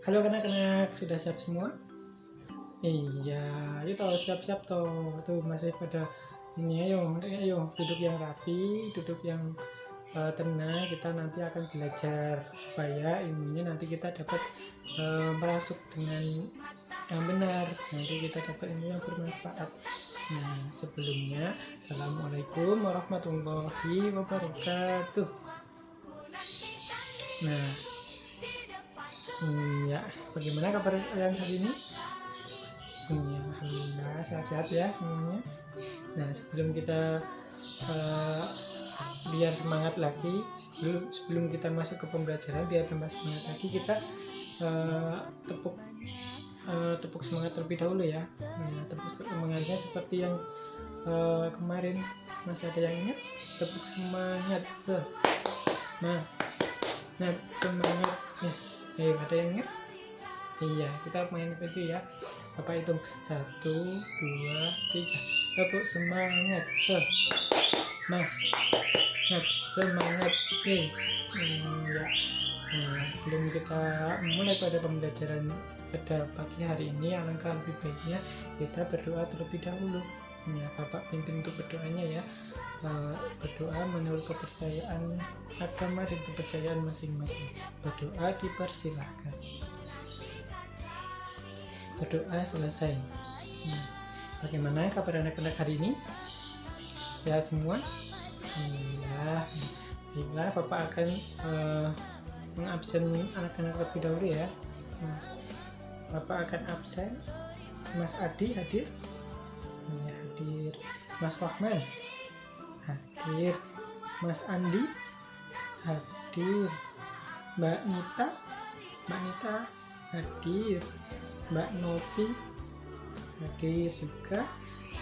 Halo anak-anak, sudah siap semua? Iya, ayo toh siap-siap toh. Tuh masih pada ini, ayo duduk yang rapi, duduk yang tenang. Kita nanti akan belajar supaya ilmunya nanti kita dapat merasuk dengan yang benar. Nanti kita dapat ilmu yang bermanfaat. Nah, sebelumnya, Assalamualaikum warahmatullahi wabarakatuh. Nah, iya, bagaimana kabar kalian hari ini? Iya, alhamdulillah sehat-sehat ya semuanya. Nah, sebelum kita biar semangat lagi, sebelum kita masuk ke pembelajaran, biar tambah semangat lagi, kita tepuk semangat terlebih dahulu ya. Nah, tepuk semangatnya seperti yang kemarin. Masih ada yang ingat? Tepuk semangat semangat, yes. Ada yang ingat? Iya, kita main itu ya. Bapak hitung 1, 2, 3. Tepuk semangat semangat. Ya. Nah, sebelum kita mulai pada pembelajaran pada pagi hari ini, alangkah lebih baiknya kita berdoa terlebih dahulu. Ya, Bapak pimpin untuk berdoanya ya. Berdoa menurut kepercayaan agama dan kepercayaan masing-masing. Berdoa dipersilahkan. Berdoa selesai. Bagaimana kabar anak-anak hari ini? Sehat semua? Alhamdulillah. Bapak akan mengabsen anak-anak terlebih dahulu ya. Bapak akan absen. Mas Adi hadir? Ya, hadir. Mas Rahman hadir. Mas Andi hadir. Mbak Nita hadir. Mbak Novi hadir juga.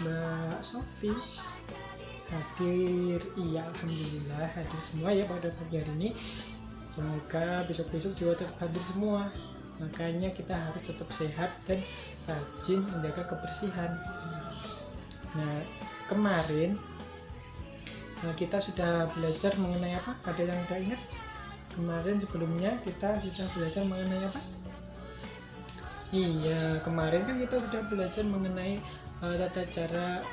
Mbak Sofi hadir. Iya, alhamdulillah hadir semua ya pada pagi hari ini. Semoga besok-besok juga tetap hadir semua. Makanya kita harus tetap sehat dan rajin menjaga kebersihan. Nah, kemarin kita sudah belajar mengenai apa? Ada yang udah ingat? Kemarin sebelumnya kita sudah belajar mengenai apa? Iya, kemarin kan kita sudah belajar mengenai tata cara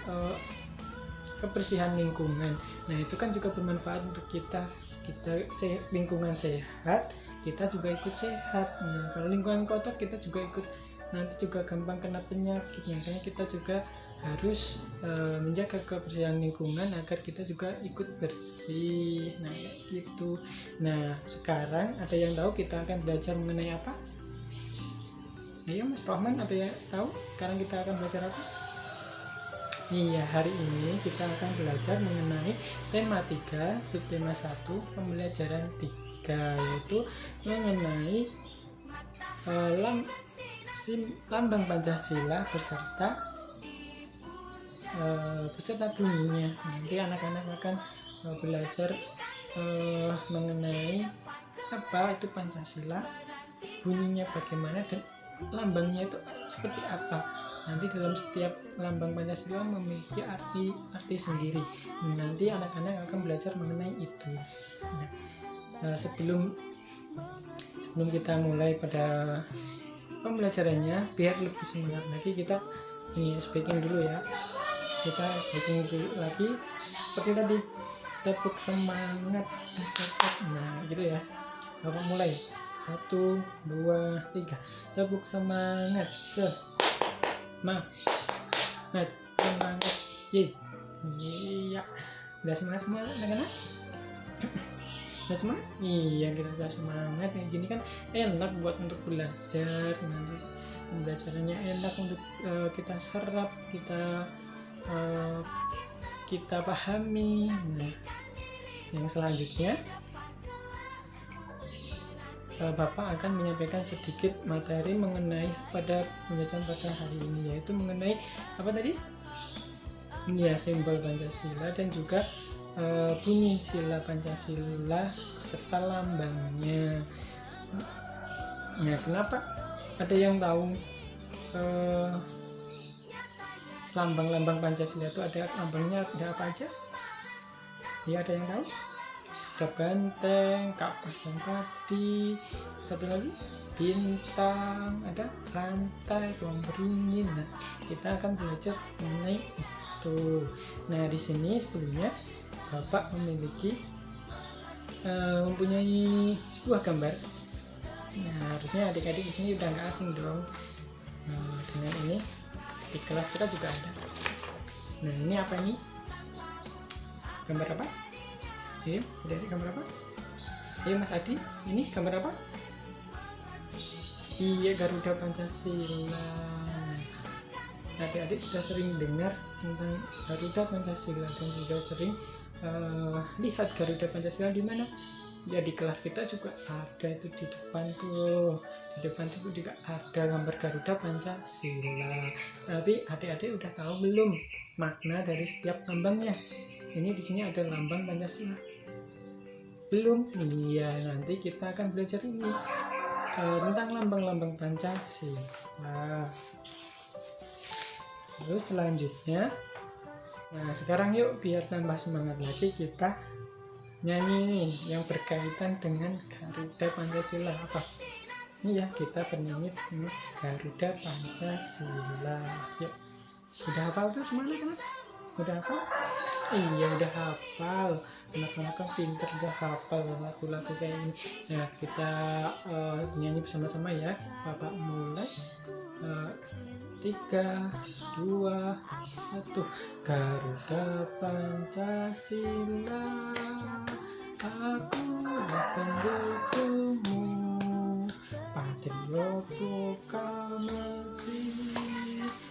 kebersihan lingkungan. Nah, itu kan juga bermanfaat untuk kita lingkungan sehat, kita juga ikut sehat. Nah, kalau lingkungan kotor, kita juga ikut nanti juga gampang kena penyakit. Makanya kita juga harus menjaga kebersihan lingkungan agar kita juga ikut bersih. Nah, itu. Nah, sekarang ada yang tahu kita akan belajar mengenai apa? Ayo Mas Rohman, ada yang tahu sekarang kita akan belajar apa? Iya, hari ini kita akan belajar mengenai tema 3, subtema 1, pembelajaran 3, yaitu mengenai lambang Pancasila beserta bunyinya. Nanti anak-anak akan belajar mengenai apa itu Pancasila, bunyinya bagaimana, dan lambangnya itu seperti apa. Nanti dalam setiap lambang Pancasila memiliki arti sendiri. Nanti anak-anak akan belajar mengenai itu. Sebelum kita mulai pada pembelajarannya, biar lebih semangat lagi, kita speaking dulu ya. Kita speaking dulu lagi seperti tadi, tepuk semangat. Nah, gitu ya. Bapak mulai 1, 2, 3. Tepuk semangat semangat. Iya, udah semangat semua anak-anak? Udah semangat? Iya, kita udah semangat. Kayak gini kan enak buat untuk belajar. Nanti pembelajarannya enak untuk kita serap, kita pahami. Nah, yang selanjutnya Bapak akan menyampaikan sedikit materi mengenai pada pembelajaran pada hari ini, yaitu mengenai apa tadi? Ya, simbol Pancasila dan juga bunyi sila Pancasila serta lambangnya. Nah, kenapa ada yang tahu lambang-lambang Pancasila itu ada lambangnya ada apa aja? Ya, ada yang tahu? ada benteng, kapas yang tadi, satu lagi bintang, ada rantai, ruang beringin. Nah, kita akan belajar mengenai itu. Nah, di sini sebelumnya Bapak mempunyai sebuah gambar. Nah, harusnya adik-adik di sini udah nggak asing dong. Dengan ini di kelas kita juga ada. Nah, ini apa ini? Gambar apa? Iya, dari gambar apa? Iya, Mas Adi, ini gambar apa? Iya, Garuda Pancasila. Adik-adik sudah sering dengar tentang Garuda Pancasila dan juga sering lihat Garuda Pancasila di mana? Ya, di kelas kita juga ada itu di depan tuh. Di depan itu juga ada gambar Garuda Pancasila. Tapi adik-adik udah tahu belum makna dari setiap lambangnya? Ini di sini ada lambang Pancasila. Belum? Iya, nanti kita akan belajar ini tentang lambang-lambang Pancasila. Terus selanjutnya, nah sekarang yuk biar tambah semangat lagi kita nyanyi nih yang berkaitan dengan Garuda Pancasila. Apa? Ini ya, kita bernyanyi Garuda Pancasila. Yuk, udah hafal tuh semuanya kan? Udah hafal? Iya, udah hafal. Anak-anak kan pinter, udah hafal lagu-lagu kayak ini. Nah, kita nyanyi bersama-sama ya. Bapak mulai. 3, 2, 1. Garuda Pancasila, aku akan dukungmu. Patriot proklamasi,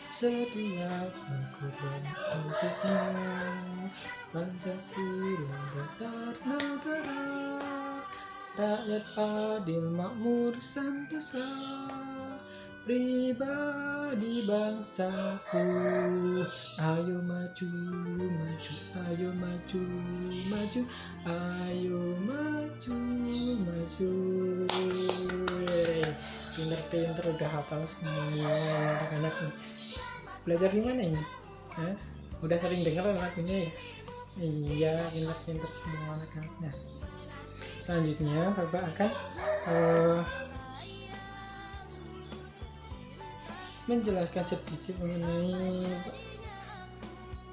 sedia berkorban untukmu. Pancasila dasar negara, rakyat adil makmur sentosa, pribadi bangsaku. Ayo maju, maju, ayo maju, maju, ayo maju, maju. Pinter-pinter udah hafal semua anak-anak. Belajar di mana ini? Hah? Udah sering dengar lagunya ya? Iya, pinter-pinter semua anak-anaknya. Selanjutnya Bapak akan menjelaskan sedikit mengenai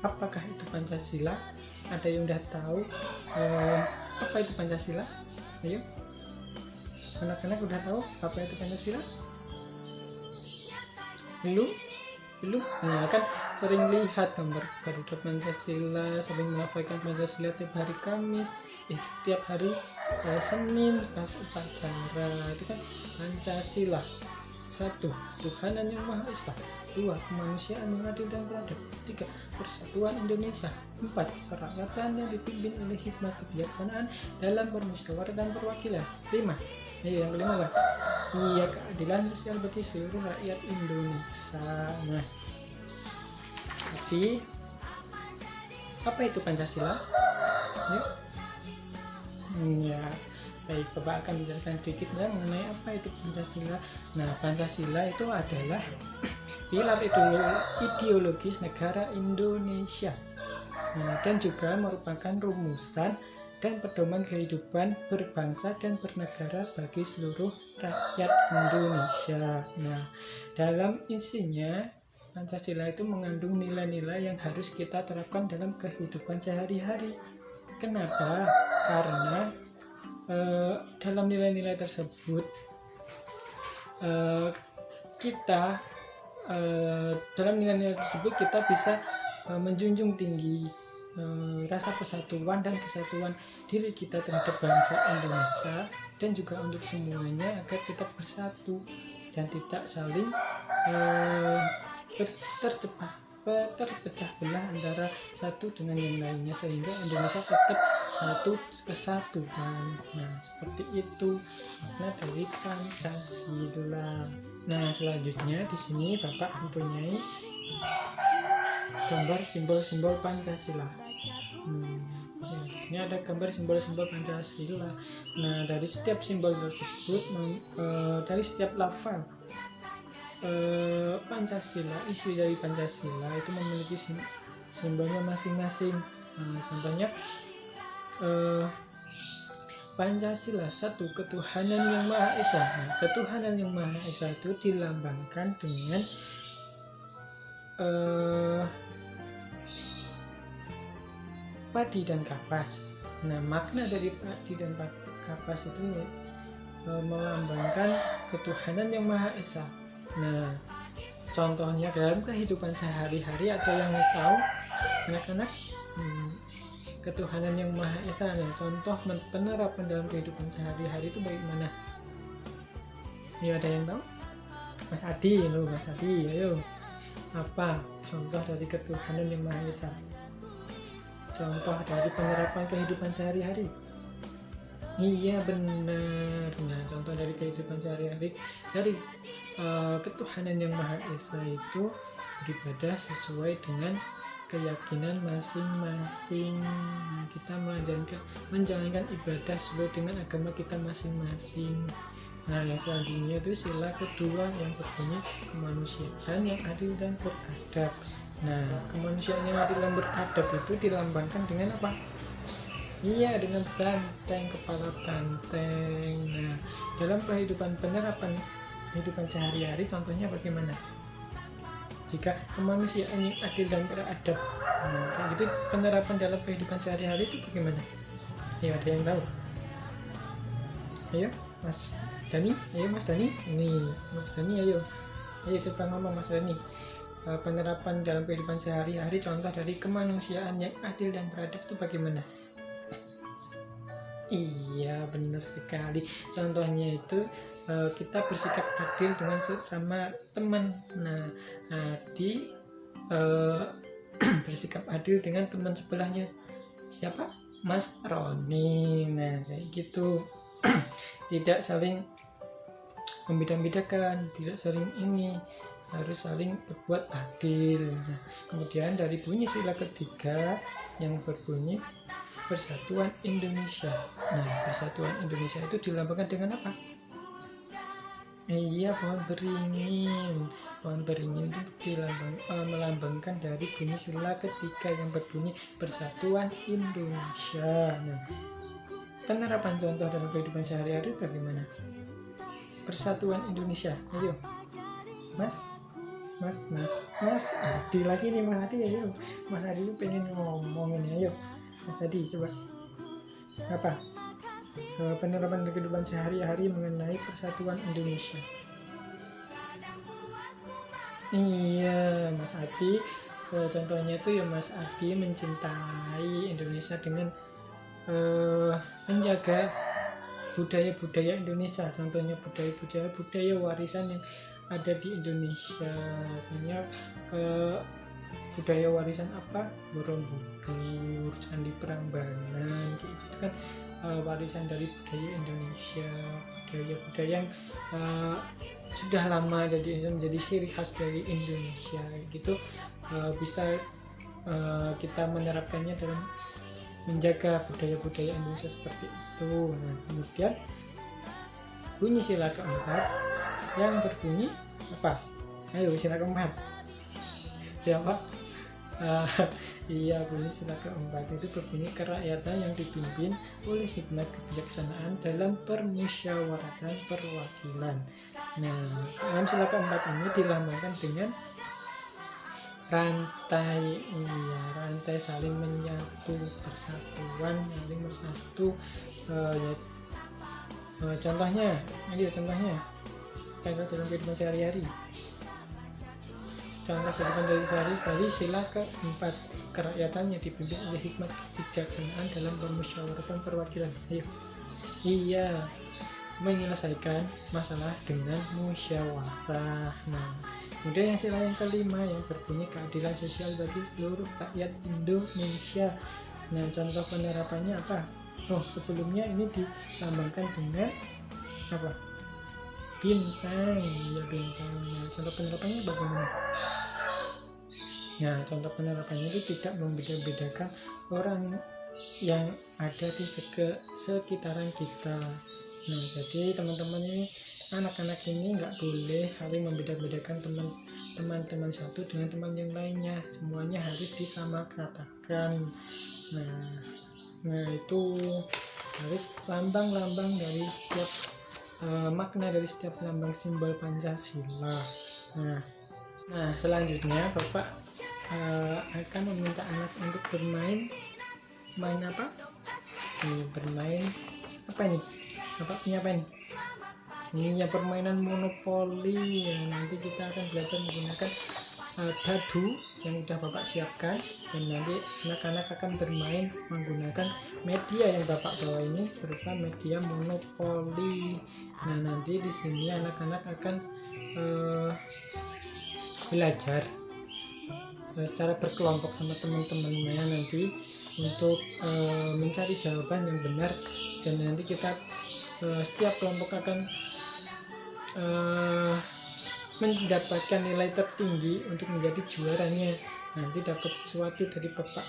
apakah itu Pancasila. Ada yang udah tahu apa itu Pancasila? Ayo, anak-anak udah tahu apa itu Pancasila? Belum? Nah, kan sering lihat gambar Garuda Pancasila, sering melafalkan Pancasila tiap hari Kamis, tiap hari Senin pas upacara. Itu kan Pancasila. 1. Tuhan yang Maha Esa. 2. Kemanusiaan yang adil dan beradab. 3. Persatuan Indonesia. 4. Kerakyatan yang dipimpin oleh hikmat kebijaksanaan dalam permusyawaratan perwakilan. 5. Yang kelima apa? Iya, keadilan sosial bagi seluruh rakyat Indonesia. Nah, tapi apa itu Pancasila? Ya, baik, Bapak akan menjelaskan sedikit ya mengenai apa itu Pancasila. Nah, Pancasila itu adalah pilar ideologis negara Indonesia. Nah, dan juga merupakan rumusan dan pedoman kehidupan berbangsa dan bernegara bagi seluruh rakyat Indonesia. Nah, dalam isinya Pancasila itu mengandung nilai-nilai yang harus kita terapkan dalam kehidupan sehari-hari. Kenapa? Karena dalam nilai-nilai tersebut kita bisa menjunjung tinggi rasa persatuan dan kesatuan diri kita terhadap bangsa Indonesia dan juga untuk semuanya agar tetap bersatu dan tidak saling terpecah belah antara satu dengan yang lainnya, sehingga Indonesia tetap satu kesatuan. Nah, seperti itu makna dari Pancasila. Nah, selanjutnya di sini Bapak mempunyai gambar simbol-simbol Pancasila. Ini ada gambar simbol-simbol Pancasila. Nah, dari setiap simbol tersebut, dari setiap lafal Pancasila, isi dari Pancasila itu memiliki simbolnya masing-masing. Contohnya Pancasila satu, ketuhanan yang Maha Esa. Nah, ketuhanan yang Maha Esa itu dilambangkan dengan padi dan kapas. Nah, makna dari padi dan kapas itu melambangkan ketuhanan yang Maha Esa. Nah, contohnya dalam kehidupan sehari-hari atau yang tahu anak-anak ketuhanan yang Maha Esa. Nah, contoh penerapan dalam kehidupan sehari-hari itu bagaimana? Ya, ada yang tahu? Mas Adi, ayo. Apa contoh dari ketuhanan yang Maha Esa? Contoh dari penerapan kehidupan sehari-hari. Iya, benar. Nah, contoh dari kehidupan sehari-hari dari ketuhanan yang Maha Esa itu beribadah sesuai dengan keyakinan masing-masing. Kita menjalankan ibadah sesuai dengan agama kita masing-masing. Nah, yang selanjutnya itu sila kedua yang berbunyi kemanusiaan yang adil dan beradab. Nah, kemanusiaan yang adil dan beradab itu dilambangkan dengan apa? Iya, dengan banteng, kepala banteng. Nah, dalam penerapan kehidupan sehari-hari contohnya bagaimana? Jika kemanusiaan yang adil dan beradab, kayak gitu penerapan dalam kehidupan sehari-hari itu bagaimana? Ya, ada yang tahu? Ayo, Mas Dani, ini Mas Dani, ayo coba ngomong Mas Dani. Penerapan dalam kehidupan sehari-hari contoh dari kemanusiaan yang adil dan beradab itu bagaimana? Iya, benar sekali. Contohnya itu kita bersikap adil dengan sesama teman. Nah, Adi bersikap adil dengan teman sebelahnya. Siapa? Mas Roni. Nah, kayak gitu. Tidak saling membeda-bedakan, tidak saling ini, harus saling berbuat adil. Nah, kemudian dari bunyi sila ketiga yang berbunyi Persatuan Indonesia. Nah, Persatuan Indonesia itu dilambangkan dengan apa? Iya, pohon beringin. Pohon beringin itu melambangkan dari bunyi sila ketiga yang berbunyi Persatuan Indonesia. Nah, penerapan contoh dalam kehidupan sehari-hari bagaimana? Persatuan Indonesia. Ayo, Mas Adi lagi nih, Mas Adi, ayo. Mas Adi pengen ngomong ini, ayo. Mas Adi, coba apa penerapan kehidupan sehari-hari mengenai Persatuan Indonesia? Iya, Mas Adi, contohnya itu ya Mas Adi mencintai Indonesia dengan menjaga budaya-budaya Indonesia. Contohnya budaya warisan yang ada di Indonesia. Misalnya budaya warisan apa? Borobudur, Candi Prambanan, kayak gitu kan, warisan dari budaya Indonesia, budaya-budaya yang sudah lama menjadi ciri khas dari Indonesia gitu. Bisa kita menerapkannya dalam menjaga budaya-budaya Indonesia seperti itu. Nah, kemudian bunyi sila keempat yang berbunyi apa? Ayo, sila keempat. Siapa? Iya, bunyi sila keempat itu berbunyi kerakyatan yang dipimpin oleh hikmat kebijaksanaan dalam permusyawaratan perwakilan. Nah, dalam sila keempat ini dilambangkan dengan rantai saling menyatu, persatuan, saling bersatu. Contohnya dalam kehidupan sehari-hari. Contoh kehidupan dari sehari-hari sila keempat, kerakyatan yang dipimpin oleh hikmat kebijaksanaan dalam permusyawaratan perwakilan. Ayo. Iya, menyelesaikan masalah dengan musyawarah. Nah, kemudian yang sila yang kelima yang berbunyi keadilan sosial bagi seluruh rakyat Indonesia. Nah, contoh penerapannya apa? Sebelumnya ini dilambangkan dengan apa? Bintang. Ya, bintang. Nah, contoh penerapannya bagaimana? Nah, contoh penerapannya itu tidak membeda-bedakan orang yang ada di sekitaran kita. Nah, jadi teman-teman ini, anak-anak ini nggak boleh saling membeda-bedakan teman satu dengan teman yang lainnya. Semuanya harus disamaratakan. Nah itu harus lambang-lambang dari setiap makna dari setiap lambang simbol Pancasila. Nah selanjutnya Bapak akan meminta anak untuk bermain apa? Bermain apa ini? Bapak punya apa ini? Ini ya permainan monopoli. Nanti kita akan belajar menggunakan dadu yang sudah Bapak siapkan, dan nanti anak-anak akan bermain menggunakan media yang Bapak bawa ini berupa media monopoli. Nah nanti di sini anak-anak akan belajar secara berkelompok sama teman-temannya nanti untuk mencari jawaban yang benar, dan nanti kita setiap kelompok akan mendapatkan nilai tertinggi untuk menjadi juaranya, nanti dapat sesuatu dari Bapak.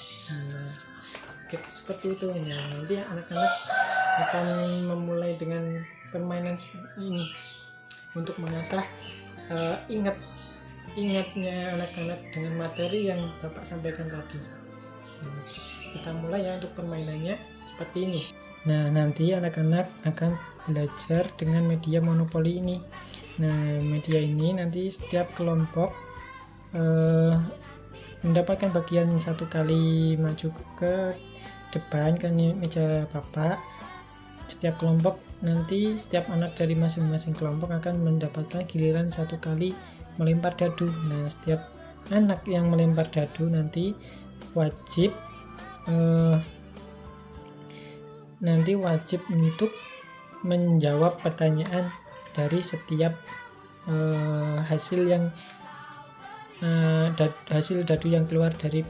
Seperti itu ya. Nanti anak-anak akan memulai dengan permainan ini untuk mengasah ingatnya anak-anak dengan materi yang Bapak sampaikan tadi. Kita mulai ya untuk permainannya seperti ini. Nah nanti anak-anak akan belajar dengan media monopoli ini. Nah media ini nanti setiap kelompok mendapatkan bagian satu kali maju ke depan ke meja Bapak. Setiap kelompok nanti setiap anak dari masing-masing kelompok akan mendapatkan giliran satu kali melempar dadu. Nah setiap anak yang melempar dadu nanti wajib untuk menjawab pertanyaan dari setiap hasil dadu yang keluar dari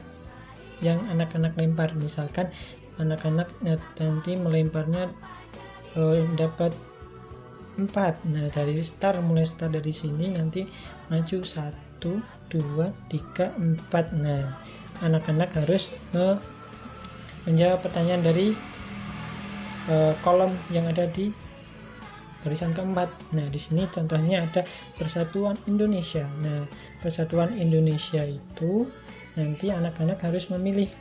yang anak-anak lempar. Misalkan anak-anak nanti melemparnya dapat 4. Nah mulai start dari sini nanti maju 1, 2, 3, 4. Nah anak-anak harus menjawab pertanyaan dari kolom yang ada di barisan keempat. Nah di sini contohnya ada Persatuan Indonesia. Nah Persatuan Indonesia itu nanti anak-anak harus memilih.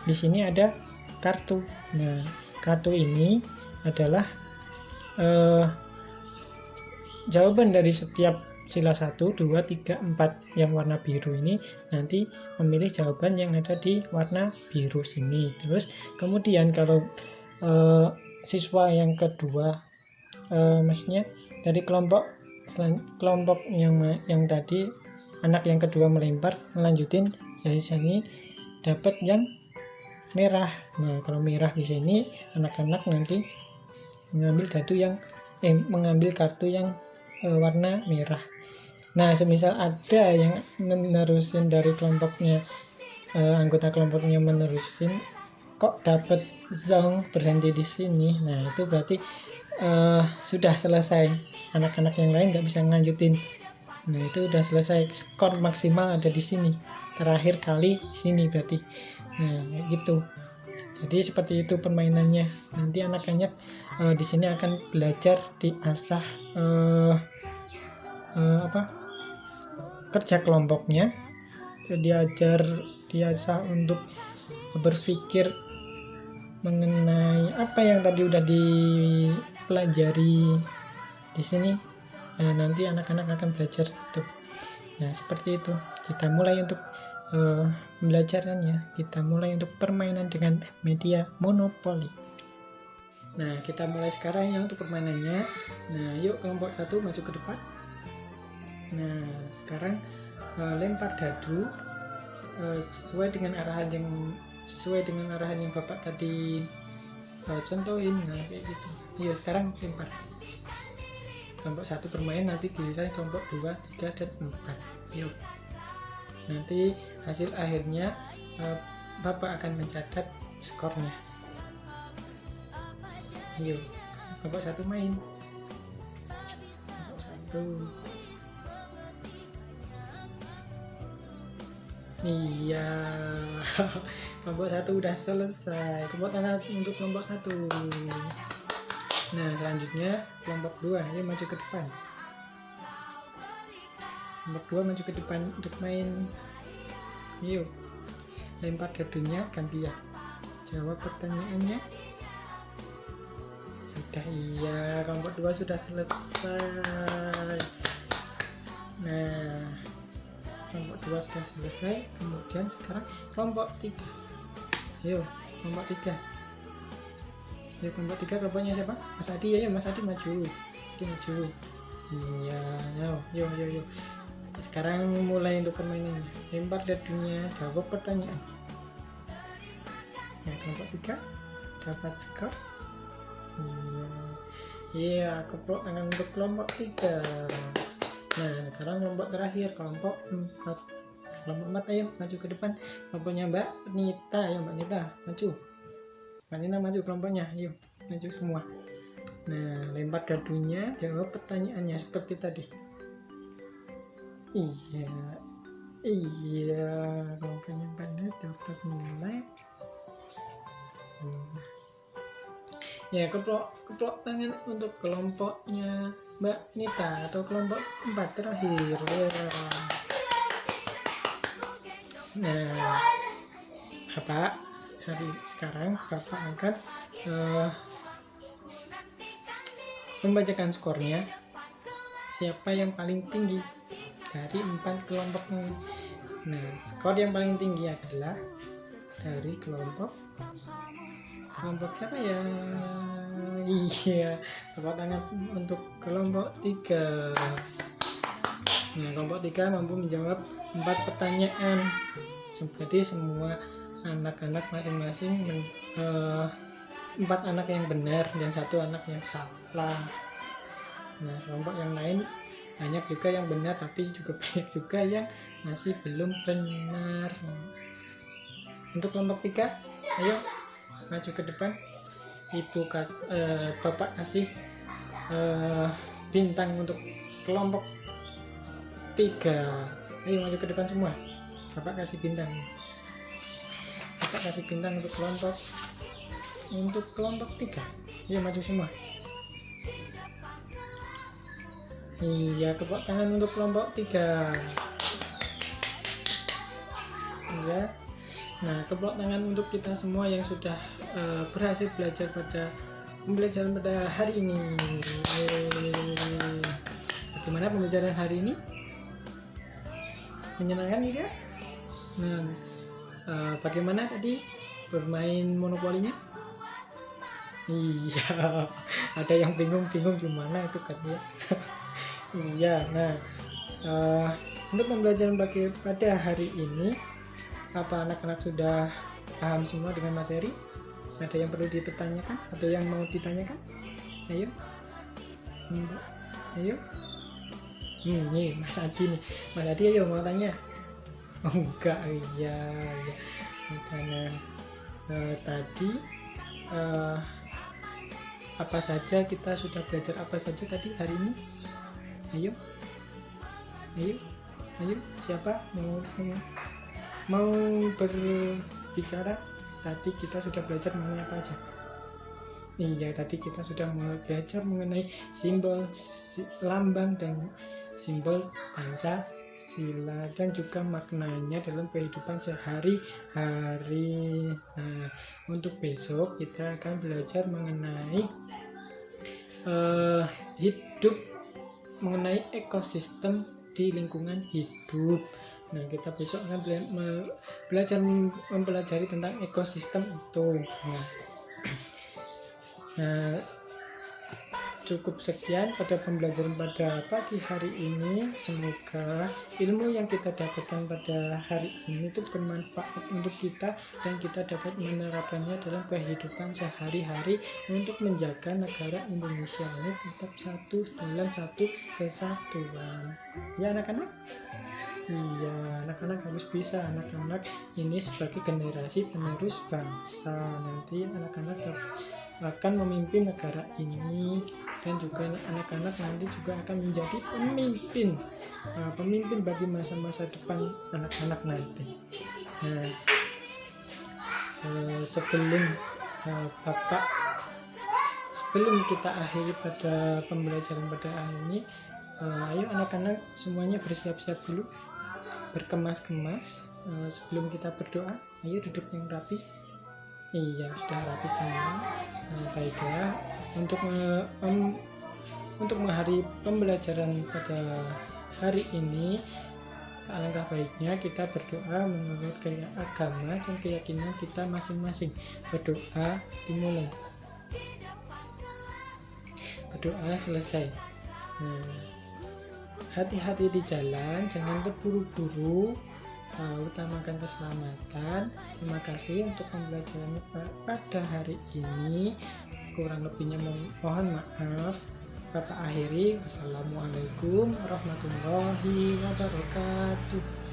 Di sini ada kartu. Nah kartu ini adalah jawaban dari setiap sila 1, 2, 3, 4 yang warna biru ini nanti memilih jawaban yang ada di warna biru sini. Terus kemudian kalau siswa yang kedua, maksudnya dari kelompok yang tadi anak yang kedua melempar, melanjutin dari sini dapat yang merah. Nah kalau merah di sini anak-anak nanti mengambil kartu yang warna merah. Nah semisal ada yang menerusin dari kelompoknya, anggota kelompoknya menerusin kok dapat zong berhenti di sini, nah itu berarti sudah selesai, anak-anak yang lain nggak bisa ngelanjutin. Nah itu udah selesai, skor maksimal ada di sini, terakhir kali sini berarti. Nah gitu. Jadi seperti itu permainannya. Nanti anak-anak di sini akan belajar diasah kerja kelompoknya, diasah untuk berpikir mengenai apa yang tadi udah dipelajari di sini. Nah, nanti anak-anak akan belajar itu. Nah seperti itu. Kita mulai untuk pembelajarannya. Kita mulai untuk permainan dengan media monopoli. Nah kita mulai sekarang ya untuk permainannya. Nah yuk kelompok 1 maju ke depan. Nah sekarang lempar dadu sesuai dengan arahan yang Bapak tadi contohin. Nah kayak gitu. Yuk sekarang lempar. Kelompok 1 bermain, nanti giliran kelompok 2, 3, dan 4. Yuk. Nanti hasil akhirnya Bapak akan mencatat skornya. Yuk, kelompok 1 main. Kelompok 1. Iya. Kelompok 1 udah selesai. Tepuk tangan untuk kelompok 1. Nah, selanjutnya kelompok 2, ayo maju ke depan. Kelompok 2 maju ke depan untuk main. Yuk. Lempar dadunya gantian. Jawab pertanyaannya. sudah, iya, kelompok 2 sudah selesai. Nah, kelompok 2 sudah selesai. Kemudian sekarang kelompok 3. Ayo, kelompok 3. Ya, kelompok 3 kelompoknya siapa? Mas Adi ya, Mas Adi maju. Maju. Iya, yo. Sekarang mulai untuk permainannya. Lempar dadunya, jawab pertanyaan. Nah, kelompok 3 dapat skor. Iya, kelompok tangan untuk kelompok 3. Nah, sekarang kelompok terakhir, kelompok 4. Kelompok 4, ayo maju ke depan. Kelompoknya Mbak Nita, ayo Mbak Nita maju. Mbak Nita maju kelompoknya, ayo maju semua. Nah, lempar dadunya, jawab pertanyaannya seperti tadi. Iya, kelompoknya pada dapat nilai. Ya, keplok tangan untuk kelompoknya Mbak Nita atau kelompok 4 terakhir. Ya. Nah, Bapak hari sekarang Bapak akan membacakan skornya, siapa yang paling tinggi dari 4 kelompok ini. Nah, skor yang paling tinggi adalah dari kelompok siapa ya? Iya, tepuk tangan untuk kelompok 3. Nah, kelompok 3 mampu menjawab 4 pertanyaan. Berarti semua anak-anak masing-masing 4 anak yang benar dan 1 anak yang salah. Nah, kelompok yang lain banyak juga yang benar, tapi juga banyak juga yang masih belum benar. Untuk kelompok 3, ayo maju ke depan. Bapak kasih bintang untuk kelompok 3. Ayo maju ke depan semua. Bapak kasih bintang. Bapak kasih bintang untuk kelompok 3. Ayo maju semua. Iya, tepuk tangan untuk kelompok 3. Iya. Nah, tepuk tangan untuk kita semua yang sudah berhasil belajar pada pembelajaran pada hari ini. Bagaimana pembelajaran hari ini? Menyenangkan tidak? Nah, bagaimana tadi bermain monopolinya? Iya, ada yang bingung gimana itu kan ya. Iya, nah untuk pembelajaran pada hari ini, apa anak-anak sudah paham semua dengan materi? Ada yang perlu dipertanyakan? Ada yang mau ditanyakan? Ayo, ayo. Nih Mas Adi nih, Mas Adi ayo mau tanya. Oh enggak, iya. Karena tadi apa saja kita sudah belajar apa saja tadi hari ini? Ayo, siapa mau berbicara? Tadi kita sudah belajar mengenai apa aja? Iya, tadi kita sudah belajar mengenai simbol, lambang dan simbol Pancasila dan juga maknanya dalam kehidupan sehari-hari. Nah, untuk besok kita akan belajar mengenai hidup, mengenai ekosistem di lingkungan hidup. Nah, kita besok akan belajar mempelajari tentang ekosistem itu. Nah, cukup sekian pada pembelajaran pada pagi hari ini. Semoga ilmu yang kita dapatkan pada hari ini itu bermanfaat untuk kita dan kita dapat menerapkannya dalam kehidupan sehari-hari untuk menjaga negara Indonesia ini tetap satu dalam satu kesatuan. Ya anak-anak? Iya, anak-anak harus bisa. Anak-anak ini sebagai generasi penerus bangsa. Nanti anak-anak akan memimpin negara ini dan juga anak-anak nanti juga akan menjadi pemimpin bagi masa-masa depan anak-anak nanti. Nah, sebelum kita akhiri pada pembelajaran pada hari ini, ayo anak-anak semuanya bersiap-siap dulu, berkemas-kemas sebelum kita berdoa. Ayo duduk yang rapi. Iya, sudah rapi semua. Nah, baiklah, Untuk menghari pembelajaran pada hari ini, alangkah baiknya kita berdoa menurut agama dan keyakinan kita masing-masing. Berdoa dimulai, berdoa selesai. Hati-hati di jalan, jangan terburu-buru, utamakan keselamatan. Terima kasih untuk pembelajaran pada hari ini. Kurang lebihnya mohon maaf. Bapak akhiri, wassalamualaikum warahmatullahi wabarakatuh.